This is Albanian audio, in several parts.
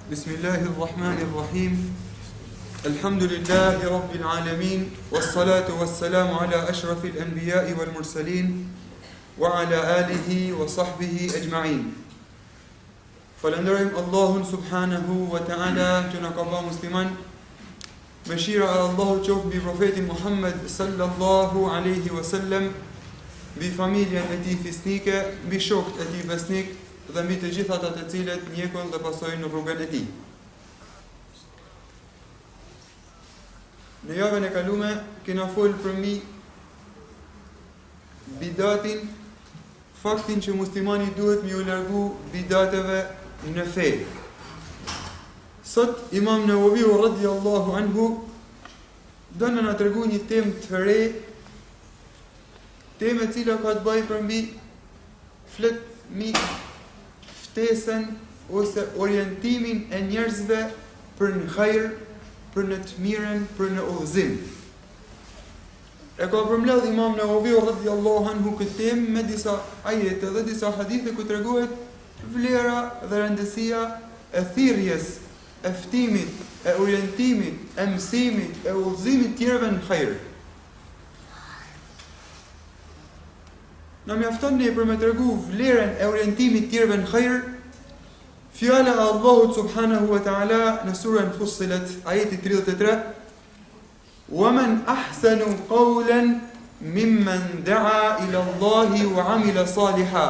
Bismillahirrahmanirrahim. Alhamdulillahi Rabbil Alamin. Wassalatu wassalamu ala ashrafil anbiya'i wal mursalin wa ala alihi wa sahbihi ajma'in. Falenderojmë Allahun subhanahu wa ta'ala që na ka bërë musliman. Mëshira e Allahut qoftë mbi profetin Muhammed sallallahu alaihi wasallam, mbi familjen e tij fisnike, mbi shokët e tij besnik dhe mbi të gjithat ata të cilët ndjekën dhe pasojnë në rrugën e tij. Në javën e kalume kena folë për mi bidatin, faktin që muslimani duhet mi u largu bidateve në fe. Sot Imam Nawawiu radhiyallahu anhu do na tregu një temë të re, temë e cila ka të bëjë përmbi fletmi ftesën ose orientimin e njerëzve për në hajër, për në të mirën, për në udhëzim. E ka përmbledh Imam Nawawiu radhiyallahu anhu këtë temë me disa ajete dhe disa hadithe ku tregohet vlera dhe rëndësia e thirrjes, e ftimit, e orientimit, e mësimit, e udhëzimit tjerëve në hajër. Në mjafton ne për me tregu vlerën e orientimit tjerëve në hajër, fjala e Allahut subhanahu wa ta'ala në surën Fussilat, ajeti 33, وَمَنْ أَحْسَنُ قَوْلًا مِمَّنْ دَعَا إِلَى اللَّهِ وَعَمِلَ صَالِحًا.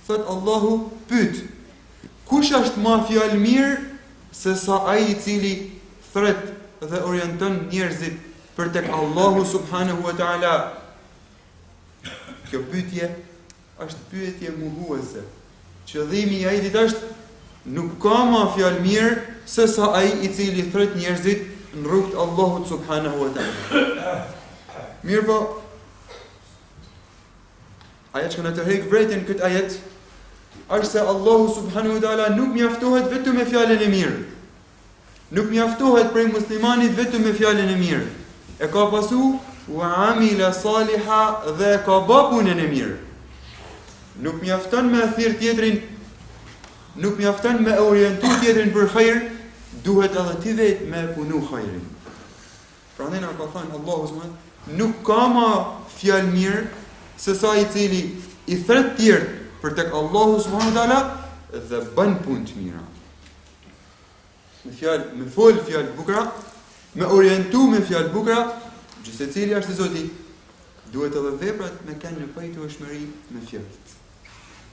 Thot Allahu pyet, kush është ma fjalë mirë se sa ai I cili thret dhe orienton njerëzit për tek Allahu subhanahu wa ta'ala. Kjo pyetje është pyetje mohuese. Qëllimi I ajetit është nuk ka ma fjalë mirë se sa ai I cili thret njerëzit në rrugt Allahut subhanahu wa ta'ala. Mirë po, aja që në të hek vretin këtë ajet, është se Allahu subhanahu wa ta'ala nuk mjaftohet vetëm me fjallën e mirë. Nuk mjaftohet prej muslimanit vetëm me fjallën e mirë. E ka pasu, wa amila saliha dhe ka ba punën e mirë. Nuk mjafton me thirr tjetrin, nuk mjafton me orientu tjetrin për hajër, duhet edhe ti vetë me punu hajrin. Pra ne na ka thënë Allahu subhanahu, nuk ka ma fjalë mirë se sa I cili I thret tjerë për tek Allahu subhanahu taala dhe bën punë të mira. Me fjalë, me fol fjalë bukra, me orientu me fjalë bukra, gjithsesi cili është Zoti, duhet edhe veprat me kanë në pajtueshmëri me fjalët.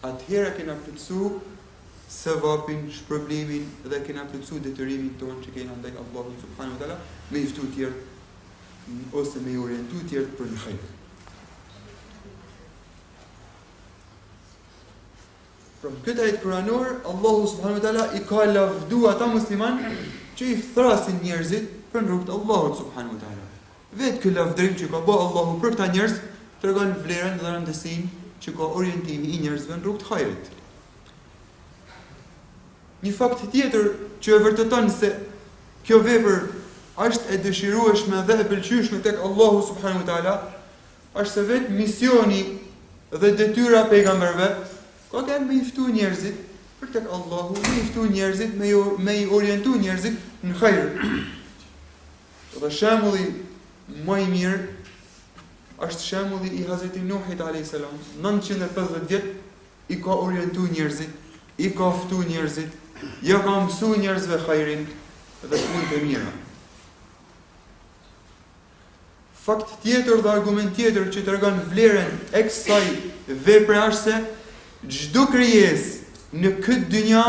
Atëherë kena plotësu sevapin, shpërblimin dhe kena plotësu detyrimin tonë që kena ndaj Allahut subhanahu wa taala me I ftu tjerë ose me I orientu tjerë për në hajër. Pra këtë ajet kuranor, Allahu subhanahu wa taala I ka lavdu ata musliman që I thrasin njerëzit për në rrugt Allahut subhanahu wa taala. Vetë ky lavdrim që ka bërë Allahu për këta njerëz tregon vlerën dhe rëndësinë që ka orientimi I njerëzve në rrugt të hajrit. Një fakt tjetër që e vërteton se kjo vepër është e dëshirueshme dhe e pëlqyeshme tek Allahu subhanahu wa taala, është se vetë misioni dhe detyra e pejgamberëve ka qenë me I ftu njerëzit për tek Allahu, me I ftu njerëzit, me I orientu njerëzit në hajër. Dhe shembulli më I mirë është shembulli I Hazreti Nuhit alayhis salam. 950 vjet I ka orientu njerëzit, I ka ftu njerëzit, ja ka mësu njerëzve hajrin dhe punët e mira. Fakt tjetër dhe argument tjetër që tregon vlerën e kësaj vepre është se çdo krijesë në këtë dynja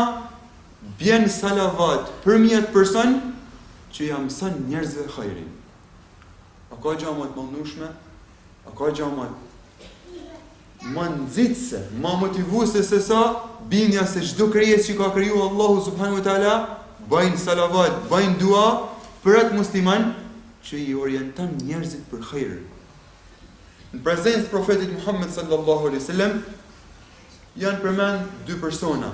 bjen salavat përmjet person që ja mëson njerëzve hajrin. A ka gjë më të mallnueshme? A ka gjë më nxitse, më motivuese se sa bindja se çdo krijesë që ka kriju Allahu subhanahu wa taala bajnë salavat, bajnë dua për atë musliman që I orienton njerëzit për hajër. Në prezencë të profetit Muhammed sallallahu alaihi wasallam janë përmend dy persona.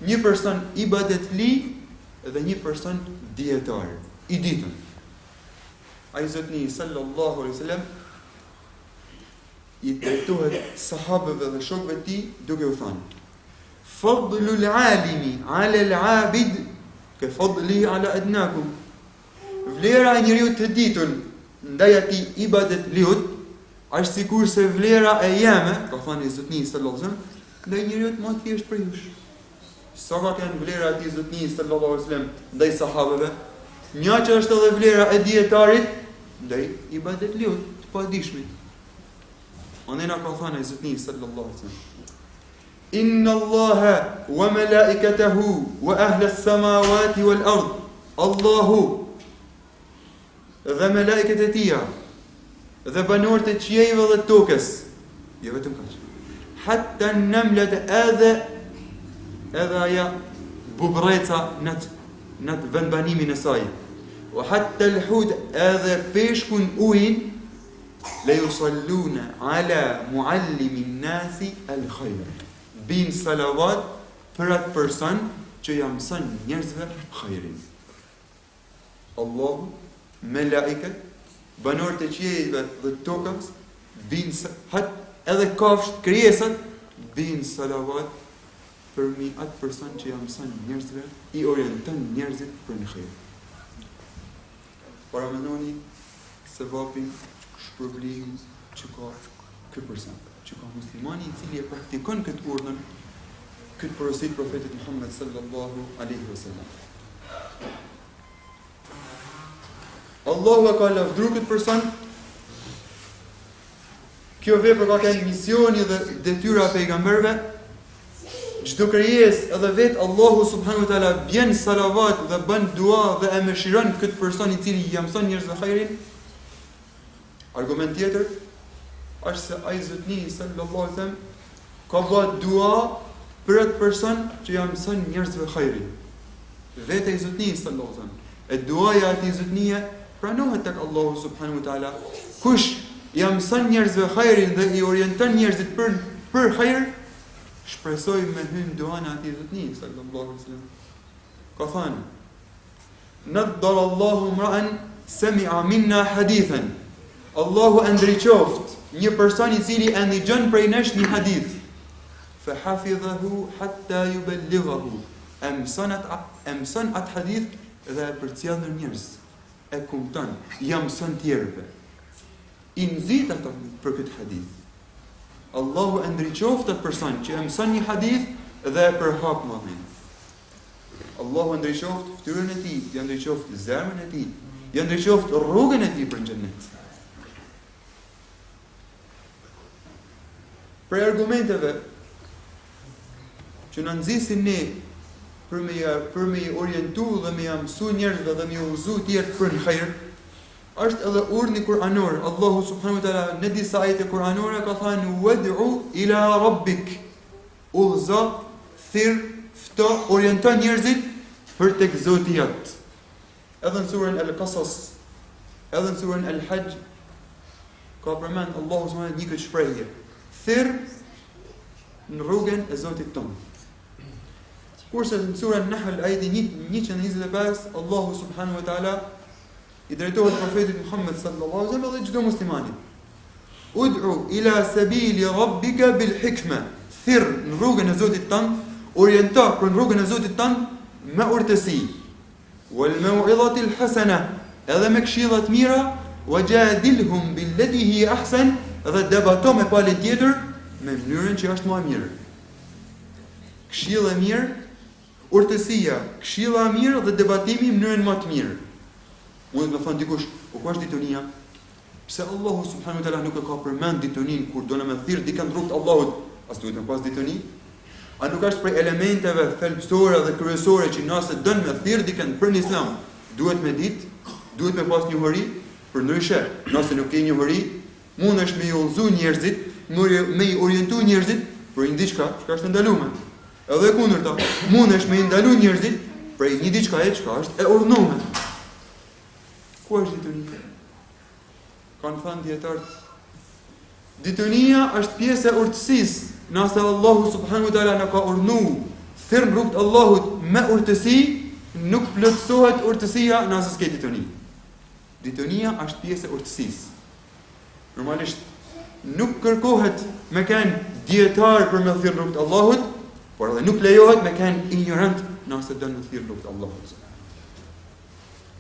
Një person ibadetli dhe një person dietar, I ditën. Ai Zotni sallallahu alaihi wasallam I drejtohet sahabëve dhe shokëve të tij duke u thënë: Fadlul alimi ala al-abid Ke fadli ala adnakum. Vlera e njeriut të ditun ndaj atij ibadet liut është sikur se vlera e jeme, ka thënë Zotni sallallahu alaihi wasallam, ndaj njeriut më të thjesht për jush. Sa ka kanë vlera e atij Zotni sallallahu alaihi wasallam ndaj sahabeve, një që është edhe vlera e dietarit ndaj ibadet liut të padijshmit. Onena ka thënë Zotni sallallahu alaihi wasallam: Inna Allaha wa malaikatahu wa ahla as-samawati wal ard. Allahu dhe melaiket e tia dhe banorët e qiejve dhe tokës, jo vetëm kaq. Hatta an-namlat edhe aja bubreca në vendbanimin e saj. Wa hatta al-hud edhe peshkun ujin la yusalluna ala muallimin nasi al-khayr. Bin salavat për atë person që ja mëson njerëzve khairin. Allahu, melaiket, banorët e qiejve dhe tokës, edhe kafshët, krijesat, bin salavat përmi atë person që ja mëson njerëzve, i orienton njerëzit për në khajr. Para mendoni se vapin shpërblim që ka ky person, që ka muslimani i cili e praktikon këtë urdhën, këtë porosit profetit Muhammed sallallahu alaihi wasallam. Allahu e ka lavdruar këtë person. Kjo vepër ka qenë misioni dhe detyra e pejgamberëve. Çdo krijesë edhe vet Allahu subhanahu wa taala bën salavat dhe bën dua dhe e mëshiron këtë person i cili i mëson njerëzve hajrin. Argument tjetër është se ai Zotni sallallahu alaihi wasallam ka bërë dua për atë person që ja mëson njerëzve hajrin. Vetë ai Zotni sallallahu alaihi wasallam. E duaja e atij Zotnie pranohet tek Allahu subhanahu wa taala. Kush ja mëson njerëzve hajrin dhe i orienton njerëzit për hajr, shpresoj me hyn duan e atij Zotni sallallahu alaihi wasallam. Ka thënë: Naddara Allahu mra'an sami'a minna hadithan. Allahu ndriqoft një person i cili e ndëgjon prej nesh një hadith. Fa hafidhahu hatta yuballighahu. Emson atë hadith dhe e përcjell në njerëz. E kupton, ja mëson tjerëve. I nxit ata për këtë hadith. Allahu ndriqoft atë person që e mëson një hadith dhe e përhap mëdhin. Allahu ndriqoft fytyrën e tij, ja ndriqoft zemrën e tij, ja ndriqoft rrugën e tij për xhennet. Për argumenteve që në nxisin ne për me i orientu dhe me mësu njerëzve dhe me uzu tjerë për në hajër, është edhe urdhni kuranor. Allahu subhanahu wa taala në disa ajete kuranore ka thënë: "Wad'u ila rabbik." Udhëzo, thirr, fto, orienton njerëzit për tek Zoti jot. Edhe në surën Al-Qasas, edhe në surën Al-Hajj ka përmend Allahu subhanahu wa taala një këtë shprehje: thirr në rrugën e Zotit tonë. Kurse në surën Nahl ajeti 125, Allahu subhanahu wa taala i drejtohet profetit Muhammed sallallahu alaihi wasallam dhe çdo muslimani: Ud'u ila sabili rabbika bil hikma. Thirr në rrugën e Zotit tonë, oriento për rrugën e Zotit tonë me urtësi. Wal mau'izati al hasana, edhe me këshilla të mira, wajadilhum billati hi ahsan, dhe debato me palë tjetër me mënyrën që është më e mirë. Këshilla e mirë, urtësia, këshilla e mirë dhe debatimi në mënyrën më të mirë. Mund të më thonë dikush, ku është ditonia? Pse Allahu subhanahu wa taala nuk e ka përmend ditonin kur do në me thirr dikën rrugt Allahut, as duhet të pas ditoni? A nuk është prej elementeve thelbësore dhe kryesore që nëse don me thirr dikën për në Islam, duhet me ditë, duhet me pas njohuri? Përndryshe, nëse nuk ke njohuri, mundesh me i udhëzu njerëzit, me i orientu njerëzit për një diçka që është ndaluar. Edhe kundërta, mundesh me i ndalu njerëzit për një diçka që është e urdhënuar. Ku është ditonia? Kanë thënë dietarët, ditonia është pjesë e urtësisë. Nëse Allahu subhanahu wa taala na ka urdhënuar thirr rrugt Allahut me urtësi, nuk plotësohet urtësia nëse s'ke ditoni. Ditonia është pjesë e urtësisë. Normalisht nuk kërkohet me kanë dietar për me thirr rrugt Allahut, por edhe nuk lejohet me kanë ignorant nëse do të thirr rrugt Allahut.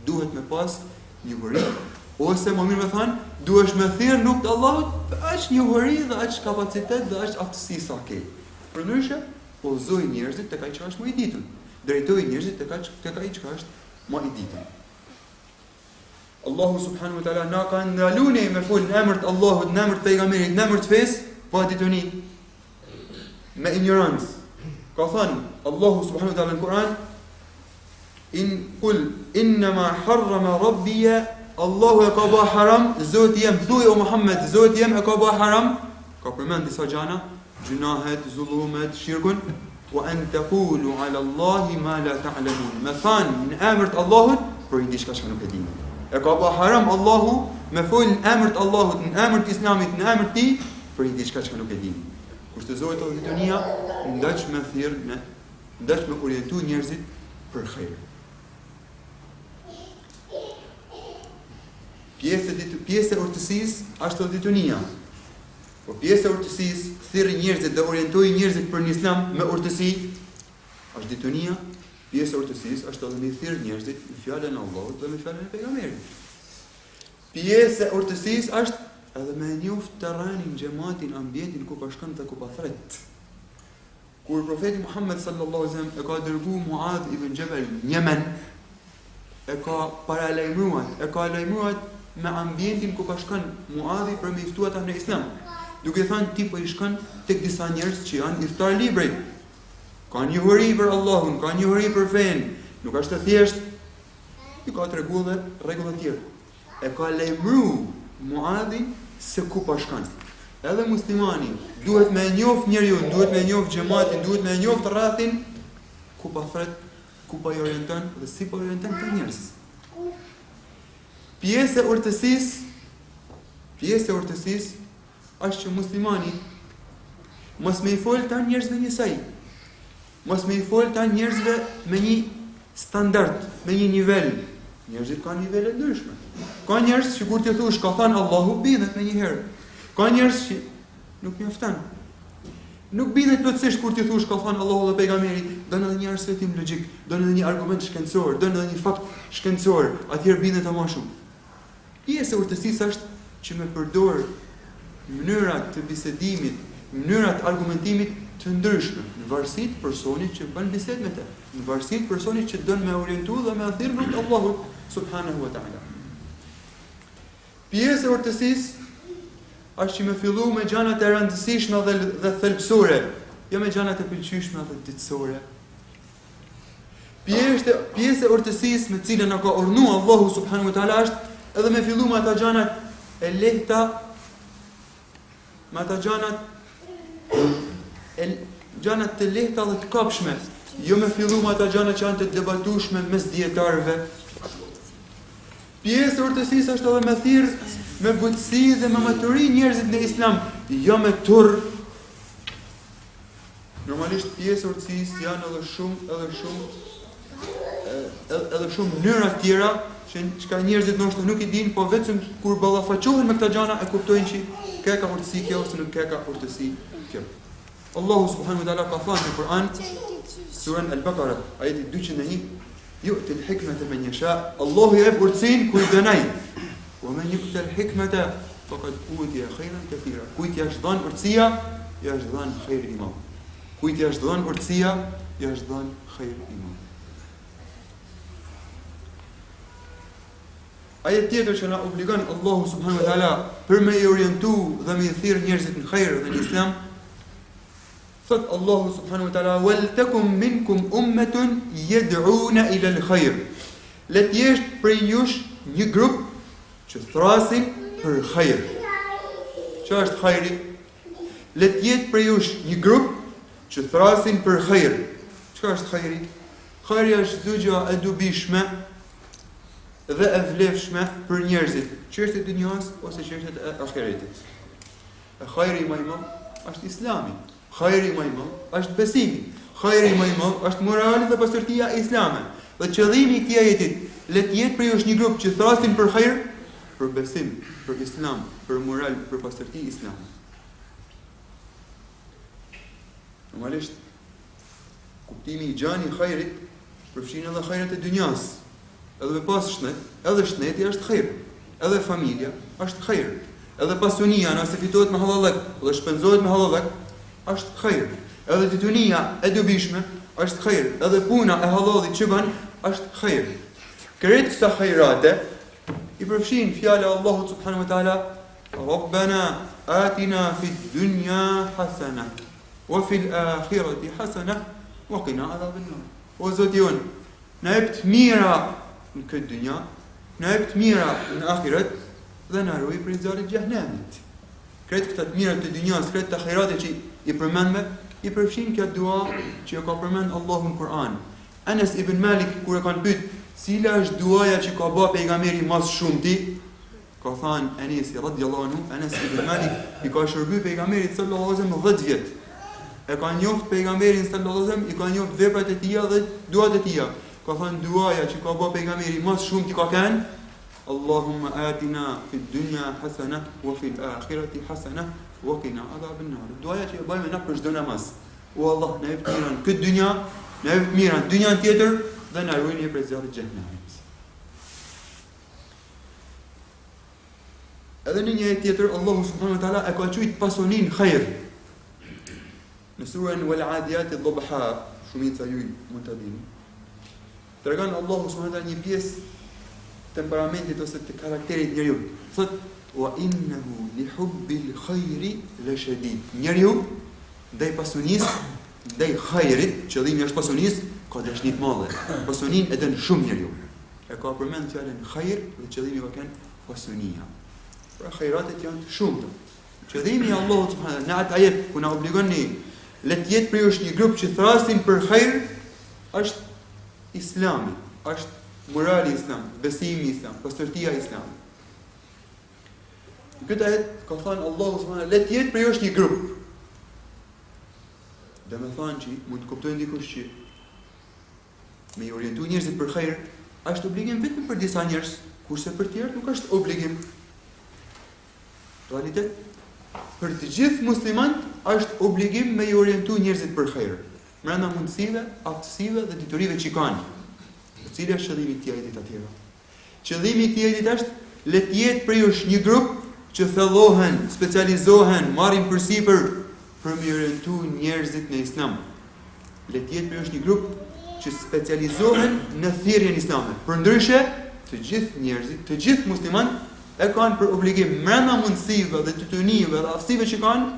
duhet me pas njohuri, ose më mirë me thënë, duhesh me thirr nuk të Allahut, aq njohuri dhe aq kapacitet dhe aq aftësi sa ke. Përndryshe, udhëzoj njerëzit tek ai që është më i ditën. Drejtoj njerëzit tek ai që është më i ditën. Allahu subhanahu wa taala na ka ndaluar me fol në emër të Allahut, në emër të pejgamberit, në emër të fesë, pa dituni. Me ignorancë. Ka thënë Allahu subhanahu wa taala në Kur'an: Innama harrama rabbiya, Allahu e ka bë haram, Zoti jem, thuaj o Muhammed, Zoti jem e ka bë haram, ka përmend disa gjana, gjunahet, zullumet, shirkun, wa an taqulu ala Allahi ma la ta'lamun. Me thanë në emër të Allahut, për diçka që nuk e dini. E ka bë haram Allahu me fol në emër të Allahut, në emër të Islamit, në emër të Tij, për diçka që nuk e dini. Kushtëzohet edhe dunia, ndaj me thirr, ndaj me orientu njerëzit për hajër. Pjesë e urtësisë është edhe dunia. Po pjesë e urtësisë, thirrë njerëzit dhe orientoi njerëzit për në Islam me urtësi, është ditunia. Pjesë e urtësisë është edhe me thirrë njerëzit në fjalën e Allahut dhe me fjalën e pejgamberit. Pjesë e urtësisë është edhe me njoft terrenin, xhamatin, ambientin ku po shkon dhe ku po thret. Kur profeti Muhammed sallallahu alaihi wasallam e ka dërguar Muadh ibn Jabal në Yemen, e ka lajmëruar me ambientin ku po shkon Muadhi për me ftuar ata në Islam. Duke thënë ti po i shkon tek disa njerëz që janë iftar librit. Ka njohuri për Allahun, ka njohuri për fen, nuk është e thjesht, i ka treguar dhe rregulla të tjera. E ka lajmëruar Muadhin se ku po shkon. Edhe muslimani duhet me njoft njeriu, duhet me njoft xhamatin, duhet me njoft rrethin ku po thret, ku po i orienton dhe si po orienton të njerëz. Pjesë e urtësisë është që muslimani mos me i fol ta njerëzve njësoj. Mos me i fol ta njerëzve me një standard, me një nivel. Njerëzit kanë nivele ndryshme. Ka njerëz që kur ti thosh ka thënë Allahu bindet me një herë. Ka njerëz që nuk mjafton. Nuk bindet plotësisht kur ti thosh ka thënë Allahu dhe pejgamberi, don edhe një arsyetim logjik, don edhe një argument shkencor, don edhe një fakt shkencor, atëherë bindet më shumë. Pjesë e urtësisë është që me përdor mënyrat të bisedimit, mënyrat të argumentimit të ndryshme, në varësi të personit që bën bisedë me të, në varësi të personit që don me orientu dhe me thirrë rrugën e Allahut subhanahu wa taala. Pjesë e urtësisë është që me fillu me gjanat e rëndësishme dhe thelbësore, jo me gjanat e pëlqyeshme dhe ditësore. Pjesë e urtësisë me cilën na ka urdhëruar Allahu subhanahu wa taala është edhe me fillu me ata gjanat e lehta, me ata gjanat të lehta dhe të kapshme, jo me fillu me ata gjanat që janë të debatueshme mes dietarëve. Pjesë e urtësisë është edhe me thirr, me butësi dhe me maturi njerëzit në Islam, jo me turr. Normalisht pjesë e urtësisë janë edhe shumë mënyra të tjera që ka njerëzit ndoshta nuk i dinë, po vetëm kur ballafaqohen me këta gjëra e kuptojnë që ka urtësi kjo ose nuk ka urtësi kjo. Allahu subhanahu wa taala ka thënë në Kur'an, surën Al-Baqara, ajeti 201, yu'ti al-hikmata man yasha, Allahu jep urtësinë kujt dënoi. Wa man yu'ti al-hikmata faqad utiya khayran katira. Kujt ja është dhënë urtësia, ja është dhënë khayr i madh. Kujt ja është dhënë urtësia, ja është dhënë khayr i madh. Ajet tjetër që na obligon Allahu subhanahu wa taala për me i orientu dhe me i thirr njerëzit në hajër dhe në Islam, thot Allahu subhanahu wa taala: "Wal takum minkum ummatun yad'una ila al-khayr." Le të jesh prej jush një grup që thrasin për hajër. Çfarë është hajri? Le të jetë prej jush një grup që thrasin për hajër. Çfarë është hajri? Hajri është çdo gjë e dobishme dhe e vlefshme për njerëzit, çështjet e dunjas ose çështjet e ahiretit. Hajri më i madh është Islami. Hajri më i madh është besimi. Hajri më i madh është morali dhe pastërtia e Islamit. Dhe qëllimi i këtij ajeti, le të jetë për ju një grup që thrasin për hajër, për besim, për Islam, për moral, për pastërti Islamit. Normalisht kuptimi i gjani i hajrit përfshin edhe hajrat e dunjas. edhe me pas shnet, edhe shneti është khajr, edhe familja është khajr, edhe pasunia nëse fitohet me halallëk dhe shpenzohet me halallëk është khajr, edhe detynia e dobishme është khajr, edhe puna e halallit që bën është khajr. Këto këta khajrate i përfshin fjala e Allahut subhanahu wa taala: Rabbana atina fid dunya hasana wa fil akhirati hasana wa qina adhaban nar. O Zoti jon, na jep të mira në këtë dynja, na jep të mira në ahiret dhe na ruaj prej zjarrit të xhenemit. Këto këta të mira të dynjas, këto të khajrate që i përmendme, i përfshin kjo dua që e ka përmend Allahu në Kur'an. Anas ibn Malik kur e kanë pyet cila është duaja që ka bë pejgamberi më shumëti, ka thënë Anas radhiyallahu anhu, Anas ibn Malik i ka shërby pejgamberit sallallahu alaihi wasallam 10 vjet. E ka njoft pejgamberin sallallahu alaihi wasallam, i ka njoft veprat e tija dhe duat e tija. Ka thënë duaja që ka bë pejgamberi më shumëti ka kanë: Allahumma atina fid dunya hasana wa fil akhirati hasana wa qina adhaban nar. Duaja që e bëjmë na për çdo namaz. O Allah, na jep mirën këtë dynja, na jep mirën dynjan tjetër dhe na ruajini prej zjarrit të xhenemit. Edhe në një ajet tjetër Allahu subhanahu wa taala e ka thujt pasunin khajr. Në surën Wal Adiyat Dhabha, shumica ju mund ta dini. Tregon Allahu subhanahu wa taala një pjesë temperamentit ose të karakterit njeriu. Thot: "Wa innahu li hubbil khairi la shadid." Njeriu ndaj pasunisë, ndaj khajrit, qëllimi është pasunisë, ka dashni të madhe. Pasuninë e dën shumë njeriu. E ka përmend fjalën khajr dhe qëllimi ka qenë pasunia. Pra khajratet janë të shumta. Qëllimi i Allahut subhanahu në atë ajet ku na obligon ne le të jetë prej është një grup që thrasin për khajr, është Islami, është morali islam, besimi islam, pastërtia islam. Në këtë ajet ka thënë Allahu subhanahu le të jetë prej është një grup. Dhe me thënë që mund të kuptojnë dikush që me i orientu njerëzit për khajr është obligim vetëm për disa njerëz, kurse për tjerë nuk është obligim. Realitet, për të gjithë muslimanët është obligim me i orientu njerëzit për khajr, brenda mundësive, aftësive dhe diturive që kanë. Cili është qëllimi i këtij ajeti të tjera? Qëllimi i këtij ajeti është le të jetë prej është një grup që thellohen, specializohen, marrin përsipër për me orientu njerëzit në islam. Le të jetë prej është një grup që specializohen në thirrjen islame. Përndryshe, të gjithë njerëzit, të gjithë muslimanët e kanë për obligim brenda mundësive dhe detyrave dhe aftësive që kanë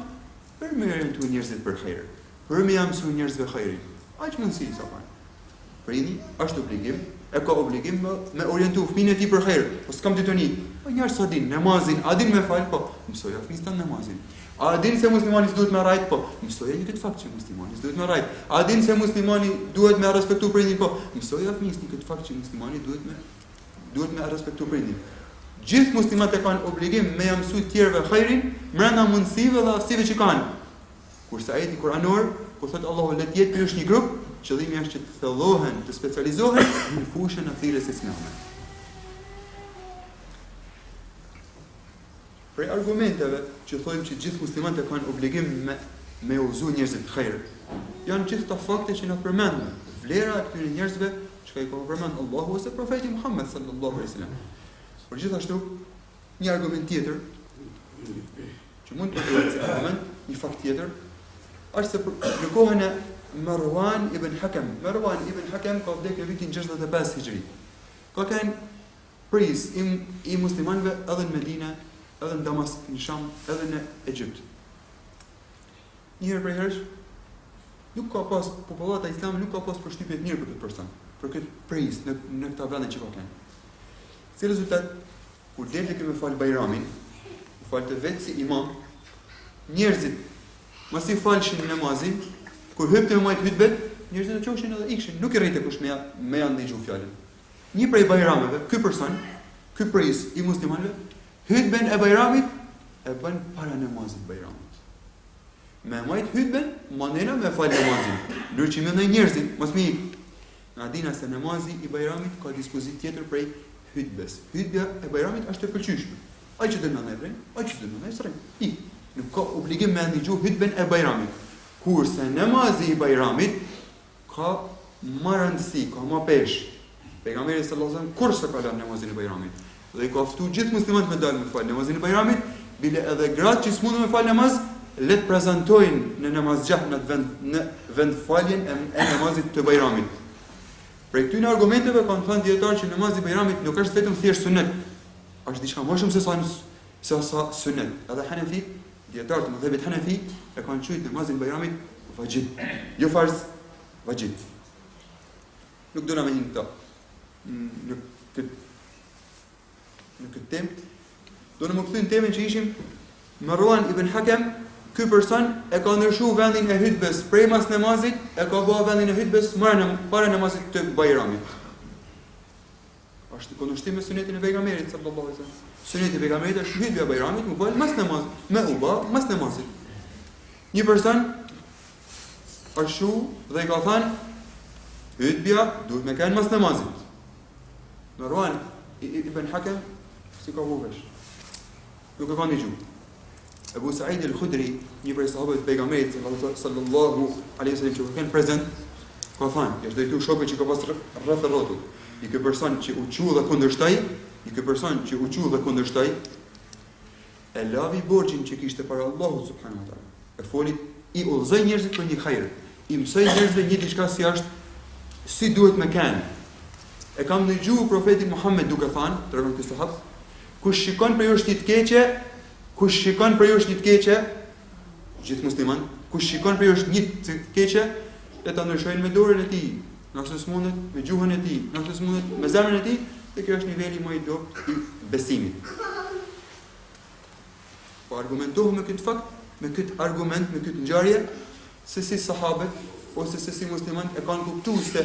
për me orientu njerëzit për khajr, për me mësu njerëzve khajrin. Aq mundësi sa kanë. Prindi është obligim, e ka obligim me orientu fëmijën e tij për khajr. Po s'kam detyrë. Po njerëz sa din namazin, a din me fal, po mësoja fëmijën tan namazin. A din se muslimani duhet me rajt, po mësoja një këtë fakt që muslimani duhet me rajt. A din se muslimani duhet me respektu prindin, po mësoja fëmijës një këtë fakt që muslimani duhet me respektu prindin. Gjithë muslimanët e kanë obligim me ia mësuj të tjerëve khajrin, brenda mundësive dhe aftësive që kanë. Kurse ajeti kuranor, ku thotë Allahu le të jetë prej një grup, qëllimi është që të thellohen, të specializohen në fushën e thirrjes islame. Prej argumenteve që thojmë që gjithë muslimanët kanë obligim me udhëzu njerëzit të khajr, janë gjithë këto fakte që na përmendën, vlera e këtyre njerëzve që i ka përmendur Allahu ose profeti Muhammed sallallahu alaihi wasallam. Por gjithashtu, një argument tjetër që mund të bëhet si argument, një fakt tjetër, është se në kohën e Marwan ibn Hakam. Marwan ibn Hakam ka vdekur vitin 65 Hijri. Ka qenë pris i muslimanëve edhe në Medinë, edhe në Damask, në Sham, edhe në Egjipt. Njëherë prej herësh nuk ka pas popullata islame nuk ka pas përshtypje të mirë për këtë person, për këtë pris në këta vende që ka qenë. Si rezultat, kur delte kë me fal Bajramin, falte vetë si imam, njerëzit mos i falshin namazin. Kur hypte me majt hutbet, njerëzit e çohshin edhe ikshin, nuk i rrite kush me ja ndëgju fjalën. Një prej bajrameve, ky person, ky pris i muslimanëve, hutben e bajramit e bën para namazit bajramit. Me majt hutben, mandena me fal namazin. Ndërçimi ndaj njerëzit, mos më ik. Na dina se namazi i bajramit ka dispozit tjetër prej hutbes. Hutbja e bajramit është e pëlqyeshme. Ai që dënon e vren, ai që dënon e srem. Nuk ka obligim me ndëgju hutben e bajramit. Kurse namazi i bajramit ka më rëndësi, ka më pesh. Pejgamberi sallallahu alaihi wasallam kur s'e ka lënë namazin e Bajramit. Dhe I ka ftuar gjithë muslimanët me dalë me fal namazin e Bajramit, bile edhe gratë që s'mundën me fal namaz, le të prezantojnë në namazgah në vend faljen e namazit të Bajramit. Për këtyre argumenteve kanë thënë dietarë që namazi i Bajramit nuk është vetëm thjesht sunet, është diçka më shumë se sa sunet. Edhe Hanefi, dietarët e mëdhëbit Hanefi e kanë thënë namazin e Bajramit vajib, jo farz, vajib. Nuk do na mendim këta. Në këtë temë do në më kthejnë temën që ishim Marwan ibn Hakem. Ky person e ka ndryshu vendin e hutbes prej mas namazit, e ka bërë vendin e hutbes para namazit të Bajramit. Është kundërshtim me sunetin e pejgamberit sallallahu alaihi wasallam. Suneti e pejgamberit është hutbja e Bajramit, më bën mas namaz, me uba mas namazit. Një person është dhe I ka thënë hutbja duhet me kanë mas namazit. Marwan ibn Hakem si ka vuvesh. Nuk e ka një gjuhë. Abu Sa'id al-Khudri, një prej sahabëve të pejgamberit sallallahu alaihi wasallam që kanë prezant, ka thënë, është drejtu shokëve që ka pas rreth rrotull. I ky person që u qiu dhe kundërshtoi, e lavi borxhin që kishte para Allahut subhanahu wa taala. E foli I udhëzoi njerëzit për një hajër. I mësoi njerëzve një diçka si duhet me kanë. E kam dëgjuar profetin Muhammed duke thënë, tregon ky sahab, kush shikon për ju është një të keqe, gjithë musliman, kush shikon për ju është një të keqe, le ta ndryshojnë me dorën e tij, nëse s'mundet me gjuhën e tij, nëse s'mundet me zemrën e tij, dhe kjo është niveli më I dobët I besimit. Po argumentohu me këtë fakt, me këtë argument, me këtë ngjarje, se si sahabët ose se si muslimanët e kanë kuptuar se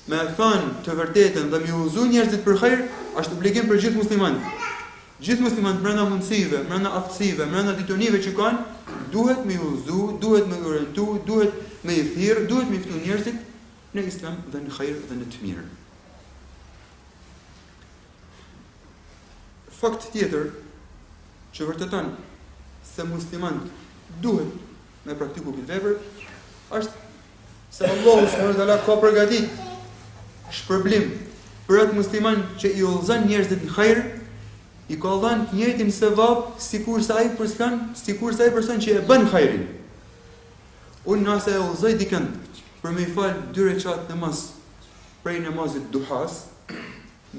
me thënë të vërtetën dhe me udhëzu njerëzit për hajër është obligim për gjithë muslimanët. Gjithë muslimanët brenda mundësive, brenda aftësive, brenda ditunive që kanë, duhet me udhëzu, duhet me orientu, duhet me I thirr, duhet me ftu njerëzit në Islam dhe në hajër dhe në të mirë. Fakt tjetër që vërteton se muslimanët duhet me praktiku këtë vepër është se Allahu subhanahu wa taala ka përgatitur shpërblim për atë musliman që I udhëzon njerëzit në hajër, I ka dhënë të njëjtin sevap sikurse ai person që e bën hajrin. Unë nëse e udhëzoj dikën për me I fal 2 rekat namaz prej namazit duhas,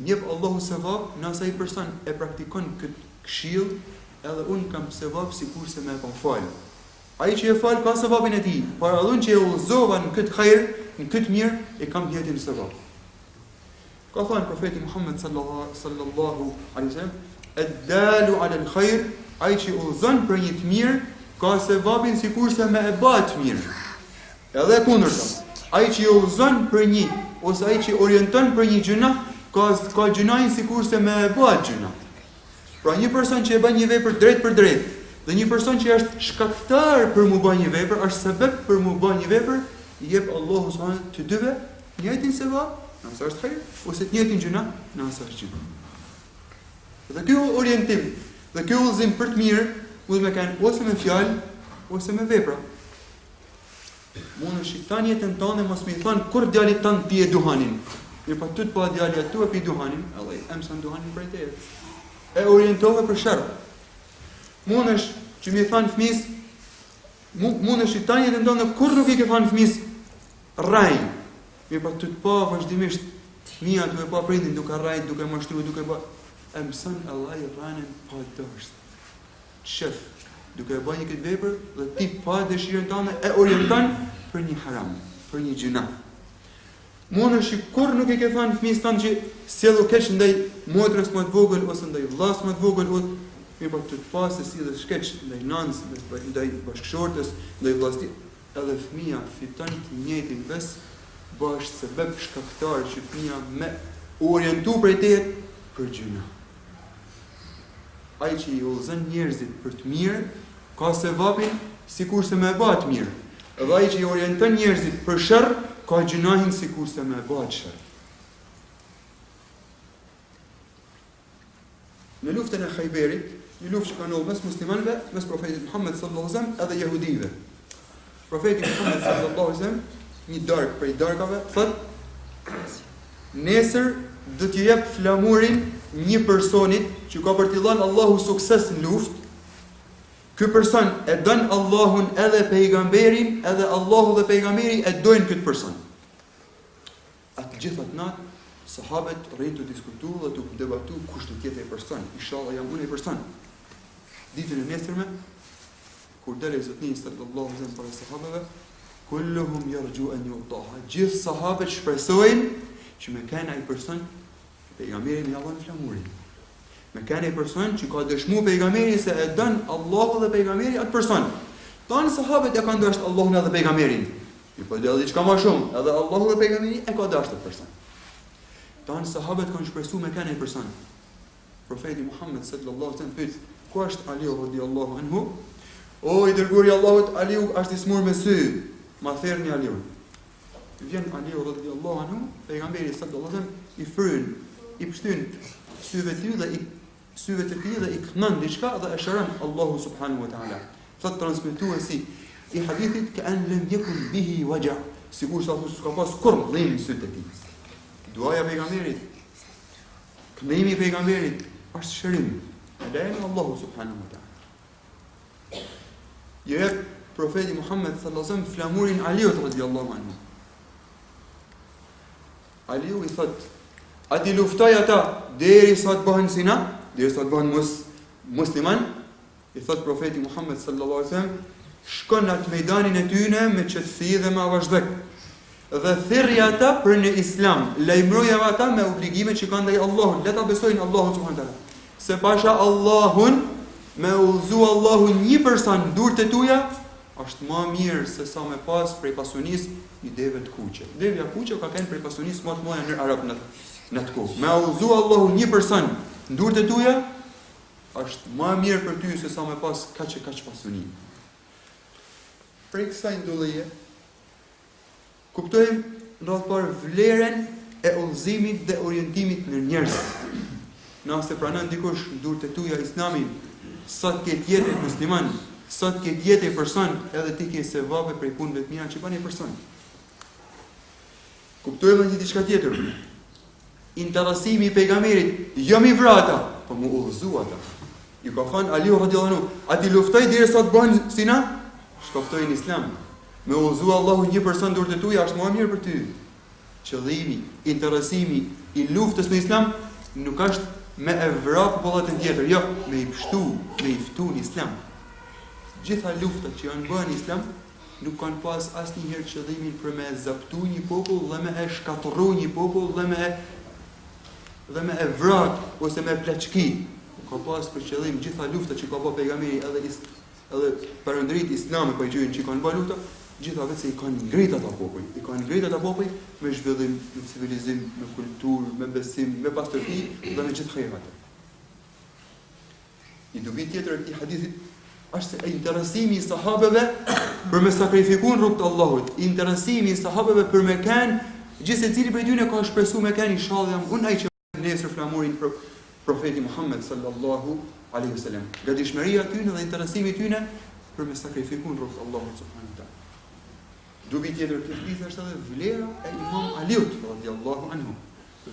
jep Allahu sevap nëse ai person e praktikon këtë këshill, edhe unë kam sevap sikurse më e kam fal. Ai që e fal ka sevapin e tij, por unë që e udhëzova në këtë hajër, në këtë mirë, e kam njëjtin sevap. Ka thënë profeti Muhammed sallallahu alaihi wasallam, "Ad-dalu 'ala al-khair", ai që udhëzon për një të mirë, ka sevapin sikurse më e bë të mirë. Edhe kundërta, ai që udhëzon për një ose ai që orienton për një gjuna, ka gjunain sikurse më e bë gjuna. Pra një person që e bën një vepër drejt për drejt, dhe një person që është shkaktar për mu bë një vepër, është sebeb për mu bë një vepër, I jep Allahu subhanahu të dyve njëjtin sevap, nëse është hajër, ose të njëjtin gjuna, nëse është gjuna. Dhe kjo orientim, dhe kjo udhëzim për të mirë, mund me kanë ose me fjalë, ose me vepra. Mund në shiktan jetën tonë mos më I thon kur djalit tan pije duhanin. Mirë pa ty të pa djali atu e pi duhanin, edhe e mëson duhanin prej teje. E orientove për sherr. Mund është që më thon fëmis, mund është shiktan jetën tonë kur nuk I ke thon fëmis rrej. Mirë pa ty të pa vazhdimisht fëmia tu e pa prindin duke rrejt, duke mashtruar, duke bë e mëson Allah I rranën pa dësht. Shef, duke e bëjë këtë vepër dhe ti pa dëshirën tënde e orienton për një haram, për një gjuna. Mund është kur nuk I ke thënë fëmijës tënd që sjellu keq ndaj motrës më të vogël ose ndaj vllas më të vogël, mirë po të pa se si dhe shkeq ndaj nënës, ndaj bashkëshortës, ndaj vllastit, edhe fëmia fiton të njëjtin bes, bësh sebeb shkaktar që fëmia me orientu prej teje për gjuna. Ai që I udhëzon njerëzit për të mirë, ka sevapin sikurse më e bë të mirë. Edhe ai që I orienton njerëzit për sherr, ka gjunahin sikurse më e bë të sherr. Në luftën e Khayberit, një luftë që ka ndodhur mes muslimanëve, mes profetit Muhammed sallallahu alaihi wasallam edhe jehudive. Profeti Muhammed sallallahu alaihi wasallam, një darkë prej darkave, thotë: "Nesër do t'i jep flamurin një personit që ka për t'i dhënë Allahu sukses në luftë. Ky person e don Allahun edhe pejgamberin, edhe Allahu dhe pejgamberi e dojnë këtë person. Atë gjithë atë natë, sahabët rrinë të diskutu dhe të debatu kush do të jetë ai person. Inshallah jam unë ai person. Ditën e nesërme, kur dele Zotni sallallahu alaihi wasallam para sahabëve, kulluhum yarju an yu'taha. Gjithë sahabët shpresojnë që me kanë ai person pejgamberin i Allahut flamurin. Me kanë ai person që ka dëshmu pejgamberi se e don Allahu dhe pejgamberi atë person. Tanë sahabët e kanë dashur Allahun edhe pejgamberin. Po dhe diçka më shumë, edhe Allahu dhe pejgamberi e ka dashur atë person. Tanë sahabët kanë shpresuar me kanë ai person. Profeti Muhammed sallallahu alaihi wasallam pyet, ku është Aliu radhiyallahu anhu? O i dërguari i Allahut, Aliu është i smur me sy. Ma therrni Aliun. Vjen Aliu radhiyallahu anhu, pejgamberi sallallahu alaihi wasallam i fryn, i pshtyn syve të tij dhe i kënon diçka dhe e shëron Allahu subhanahu wa taala. Thot transmetuesi i hadithit ka an lam yakun bihi waja, sikur sa s'ka pas kurrë dhimbje në sytë e tij. Duaja e pejgamberit, këndimi i pejgamberit është shërim. Lejnë Allahu subhanahu wa taala. Jep profeti Muhammed sallallahu alaihi wasallam flamurin Aliut radhiyallahu anhu. Aliu i thot, a ti luftoj ata deri sa të bëhen si na, deri sa të bëhen musliman? I thot profeti Muhammed sallallahu alaihi wasallam, shkon në atë mejdanin e tyne me qetësi dhe me avazhdek. Dhe thirrja ata për në Islam, lajmëroja ata me obligimet që kanë ndaj Allahut, le ta besojnë Allahun subhanahu wa taala. Se pasha Allahun, me udhëzu Allahun një person durët e tuja, është më mirë se sa me pas prej pasunisë i deve të kuqe. Devja kuqe ka kanë prej pasunisë më të mëdha në Arab në të kohë. Me udhëzu Allahun një person durët e tuja, është më mirë për ty se sa me pas kaq pasuni. Prej kësaj ndolleje, kuptojmë në radhë parë vlerën e udhëzimit dhe orientimit në njerëz. Nëse pranon dikush durët e tuja Islamin, sot ke jetë musliman, sot ke jetë person, edhe ti ke sevape prej punëve të mira që bën ai person. Kuptojmë një diçka tjetër. Interesimi i pejgamberit, jo mi vrata, po mu udhëzu ata. Ju ka thënë Aliu radhiyallahu anhu, a ti luftoj derisa të bëhen si na? Shkoftoi në Islam. Me udhëzu Allahu një person durët e tuja është më mirë për ty. Qëllimi, interesimi i luftës në Islam nuk është me e vrap popullatën tjetër, jo, me i pështu, me i ftu në Islam. Gjitha luftat që janë bërë në Islam nuk kanë pas asnjëherë qëllimin për me zaptu një popull dhe me e shkatërru një popull dhe me e vrap ose me pleçki. Ka pas për qëllim gjitha luftat që ka bërë pejgamberi edhe perëndrit Islamit po i gjejnë që kanë bërë lufta, gjitha vetë se i kanë ngrit ata popull. I kanë ngrit ata popull me zhvillim, me civilizim, me kulturë, me besim, me pastërti dhe me gjithë hajrat. I dobi tjetër e këtij hadithit është interesimi i sahabeve për me sakrifikuar rrugt të Allahut, interesimi i sahabeve për me kanë gjithë secili prej tyre ka shpresuar me kanë inshallah jam unë ai që nesër flamurin për profeti Muhammed sallallahu alaihi wasallam. Gatishmëria e tyre dhe interesimi i tyre për me sakrifikuar rrugt të Allahut subhanahu wa taala. Dobi tjetër të hadithit është edhe vlera e Imam Aliut radhiyallahu anhu.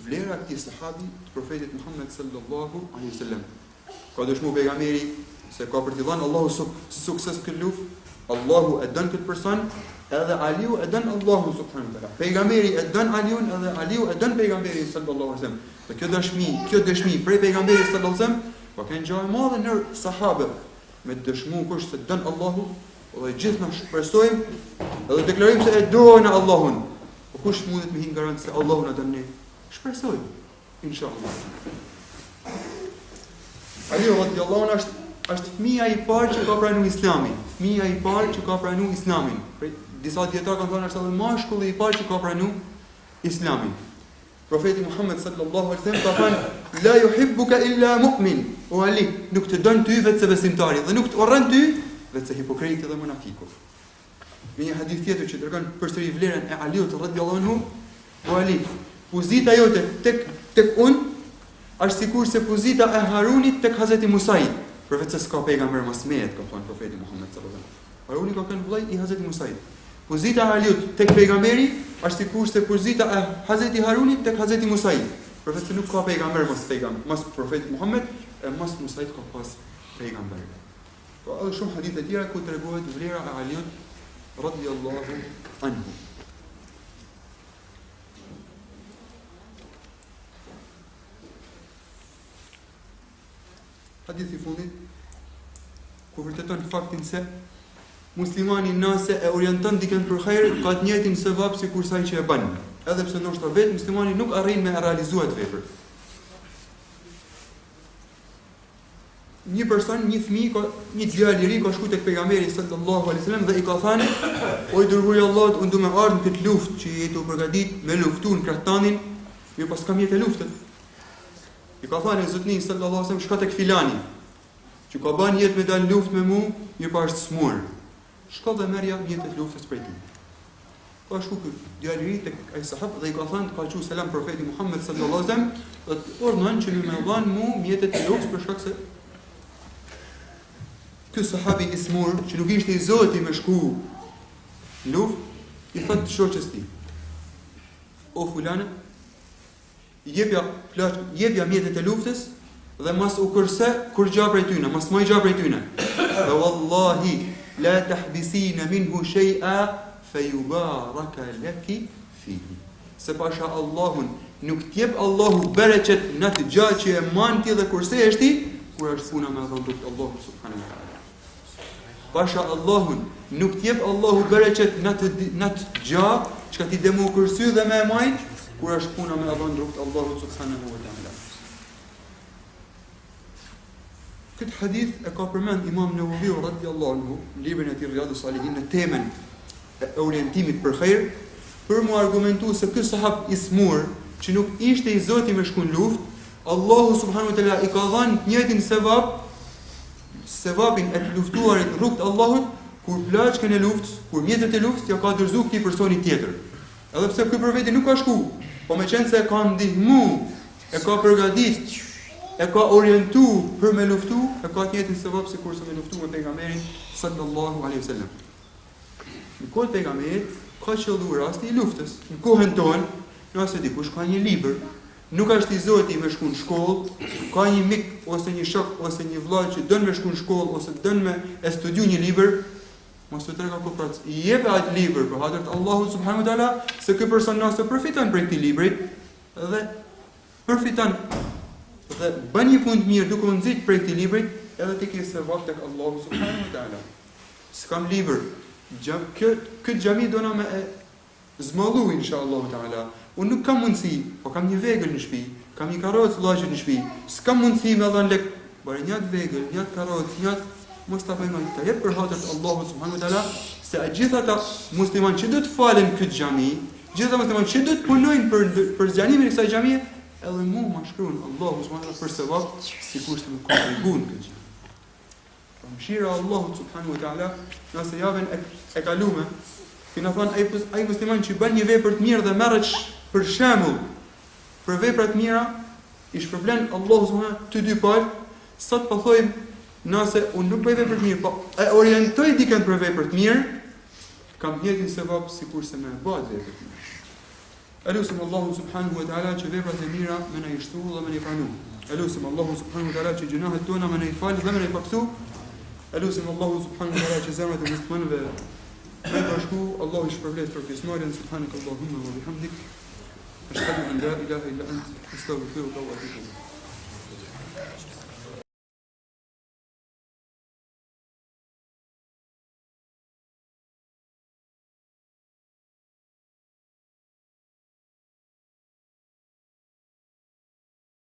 Vlera e këtij sahabi të profetit Muhammed sallallahu alaihi wasallam. Ka dëshmuar pejgamberi se ka për t'i dhënë Allahu sukses këtë luftë, Allahu e don këtë person, edhe Aliu e don Allahu subhanahu wa taala. Pejgamberi e don Aliun, edhe Aliu e don pejgamberin sallallahu alaihi wasallam. Dhe kjo dëshmi prej pejgamberit sallallahu alaihi wasallam, ka kanë gjë e madhe në sahabe me dëshmu kush se don Allahu, dhe gjithë na shpresojmë edhe deklarojmë se e dojnë Allahun. Po kush mundet me hin garantë se Allahu na don ne? Shpresojmë, inshallah. Aliu radhiyallahu anhu është fëmia i parë që ka pranuar Islamin. Fëmia i parë që ka pranuar Islamin. Për disa dietar kanë thënë është edhe mashkulli i parë që ka pranuar Islamin. Profeti Muhammed sallallahu alaihi wasallam ka thënë la yuhibbuka illa mu'min. O Ali, nuk të don ty vetë se besimtari dhe nuk të urren ty vetë se hipokriti dhe munafiku. Në një hadith tjetër që tregon përsëri vlerën e Aliut radhiyallahu anhu, o Ali, pozita jote tek unë është sikur se pozita e Harunit tek Hazreti Musait. Përveç se s'ka pejgamber më smet, ka thënë profeti Muhammed sallallahu alaihi wasallam. Haruni ka qenë vllai i Hazreti Musait. Pozita e Aliut tek pejgamberi është sikur se pozita e Hazreti Harunit tek Hazreti Musait. Përveç se nuk ka pejgamber mas profetit Muhammed, e mas Musait ka pas pejgamber. Po edhe shumë hadithe tjera ku tregohet vlera e Aliut radhiyallahu anhu. Hadithi i fundit ku vërteton faktin se muslimani nëse e orienton dikën për hajër, ka të njëjtin sevap sikur sa ai që e bën. Edhe pse ndoshta vetë muslimani nuk arrin me realizuar atë vepër. Një person, një fëmijë, një djalë i ri ka shkuar tek pejgamberi sallallahu alaihi wasallam dhe i ka thënë: "O i dërguari i Allahut, unë do të ardh në këtë luftë që je të përgatit me luftuar krahtanin, mirë pas kam jetë luftën." I ka thënë zotni sallallahu alaihi wasallam: "Shko tek filani, që ka bën jetë me dal luftë me mua, mirë pa është smur. Shko dhe merr jam jetën e luftës prej tij." Ka shku ky djalë i ri tek ai sahab dhe i ka thënë ka thënë selam profeti Muhammed sallallahu alaihi wasallam, dhe urdhon që më dhan mua jetën e luftës për shkak se ky sahabi i smur, që nuk ishte i zoti me shku luftë, i thot shoqës tij: "O fulane, jepja mjetet e luftës dhe mas u kërse kur gja prej tyne, mas më i gja prej tyne. Dhe wallahi la tahbisina minhu shay'a fayubaraka laki fihi." Se pasha Allahun, nuk t'jep Allahu bereqet në të gja që e man ti dhe kurse eshti, kur është puna me dhënë rrugt Allahu subhanahu wa taala. Pasha Allahun, nuk t'jep Allahu bereqet në të gja që ka ti demu kërsy dhe me majt, kur është puna me dhënë rrugt Allahu subhanahu wa taala. Këtë hadith e ka përmend Imam Nawawi radhiyallahu anhu në librin e tij Riyadhus Salihin në temën e orientimit për hajër, për mu argumentuar se ky sahab i smur, që nuk ishte i zoti me shkon luftë, Allahu subhanahu wa taala i ka dhënë të njëjtin sevapin e të luftuarit në rrugt Allahut, kur plaçkën e luftës, kur mjetet e luftës ja ka dorëzuar këtij personi tjetër. Edhe pse ky për veti nuk ka shku, po me qenë se e ka ndihmu, e ka përgatit, e ka orientu për me luftu, e ka të njëjtin sevap sikur se me luftu me pejgamberin sallallahu alaihi wasallam. Në kohën e pejgamberit ka qelluar rasti i luftës. Në kohën tonë, nëse dikush ka një libër, nuk është i zoti me shku në shkollë, ka një mik ose një shok ose një vëllai që don me shku në shkollë ose don me e studiu një libër, mos të trega koprat. I jep atë libër për hadrat Allahu subhanahu wa taala, se ky person nëse përfiton prej këtij libri dhe përfiton dhe bën një punë të mirë duke u nxit prej këtij libri, edhe ti ke sevap tek Allahu subhanahu wa taala. S'kam libër, këtë xhami do na me zmallu inshallah taala. Unë nuk kam mundësi, po kam një vegël në shtëpi, kam një karrocë llaçe në shtëpi. S'kam mundësi me dhënë lek, por një vegël, një karrocë, një mos ta bëjmë këtë jep për hatër të Allahut subhanahu wa taala, se a gjithë ata muslimanë që do të falen këtë xhami, gjithë ata muslimanë që do të punojnë për zgjanimin e kësaj xhamie, edhe mua ma shkruan Allahu subhanahu wa taala për sevap, sikur të më kontribuon këtë gjë. Mëshira e Allahut subhanahu wa taala, nëse javën e kaluame, që na thon ai musliman që bën një vepër të mirë dhe merret për shembull për vepra të mira, i shpërblen Allahu subhanahu wa taala të dy palë. Sot po thojmë, nëse unë nuk bëj vepër të mirë, po e orientoj dikën për vepër të mirë, kam njëjtin sevap sikurse me bëj vepër të mirë. Elusim Allahu subhanahu wa taala që veprat e mira më na i shtull dhe më na i pranu. Elusim Allahu subhanahu wa taala që gjunahet tona më na i fal dhe më na i paksu. Elusim Allahu subhanahu wa taala që zemrat e muslimanëve me bashku, Allahu i shpërblet për pjesëmarrjen. Subhanakallahumma wa bihamdik, ashhadu an la ilaha illa anta, astaghfiruka wa atubu ilaik.